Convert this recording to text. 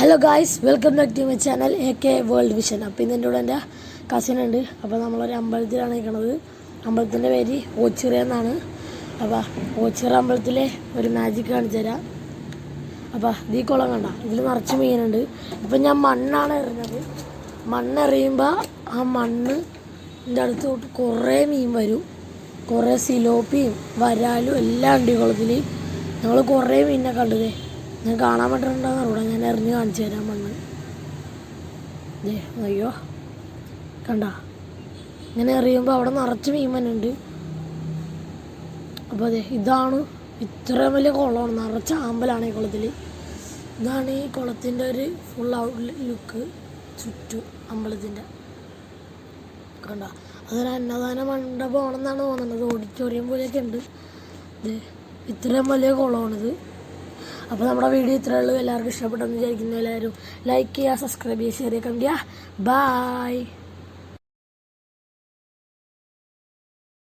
Hello guys, welcome back to my channel AK world vision. അപ്പോൾ ഇന്ന് എൻ്റെ കൂടെ എൻ്റെ കസിനുണ്ട്. അപ്പോൾ നമ്മളൊരു അമ്പലത്തിലാണ് നിൽക്കുന്നത്. അമ്പലത്തിൻ്റെ പേര് ഓച്ചിറ എന്നാണ്. അപ്പോൾ ഓച്ചിറ അമ്പലത്തിലെ ഒരു മാജിക് കാണിച്ചു തരാം. അപ്പോൾ ഈ കുളം കണ്ട, ഇതിൽ നിറച്ച് മീനുണ്ട്. ഇപ്പം ഞാൻ മണ്ണാണ് എറിഞ്ഞത്. മണ്ണെറിയുമ്പോൾ ആ മണ്ണിൻ്റെ അടുത്തോട്ട് കുറേ മീൻ വരും. കുറേ സിലോപ്പിയും വരാലും എല്ലാം ഉണ്ട് ഈ കുളത്തിൽ. ഞങ്ങൾ കുറേ മീനിനെ കണ്ടതേ. ഞാൻ കാണാൻ പറ്റുന്നുണ്ടെന്ന് അറിയാം. ഞാൻ എറിഞ്ഞ് കാണിച്ചു തരാം മണ്ണ്. അയ്യോ കണ്ട, ഇങ്ങനെ എറിയുമ്പോൾ അവിടെ നിറച്ച് മീമനുണ്ട്. അപ്പോൾ അതെ, ഇതാണ് ഇത്രയും വലിയ കുളമാണ്. നിറച്ച് ആമ്പലാണ് ഈ കുളത്തിൽ. ഇതാണ് ഈ കുളത്തിൻ്റെ ഒരു ഫുൾ ഔട്ട് ലുക്ക് ചുറ്റും അമ്പലത്തിൻ്റെ കണ്ട. അതൊരു അന്നദാന മണ്ഡപമാണെന്നാണ് തോന്നുന്നത്. ഓഡിറ്റോറിയം പോലെയൊക്കെ ഉണ്ട്. ഇത് ഇത്രയും വലിയ കുളമാണിത്. അപ്പോൾ നമ്മുടെ വീഡിയോ ഇത്രയേ ഉള്ളൂ. എല്ലാവർക്കും ഇഷ്ടപ്പെട്ടെന്ന് വിചാരിക്കുന്നു. എല്ലാവരും ലൈക്ക് ചെയ്യുക, സബ്സ്ക്രൈബ് ചെയ്യുക, ഷെയർ ചെയ്യുക. ബൈ.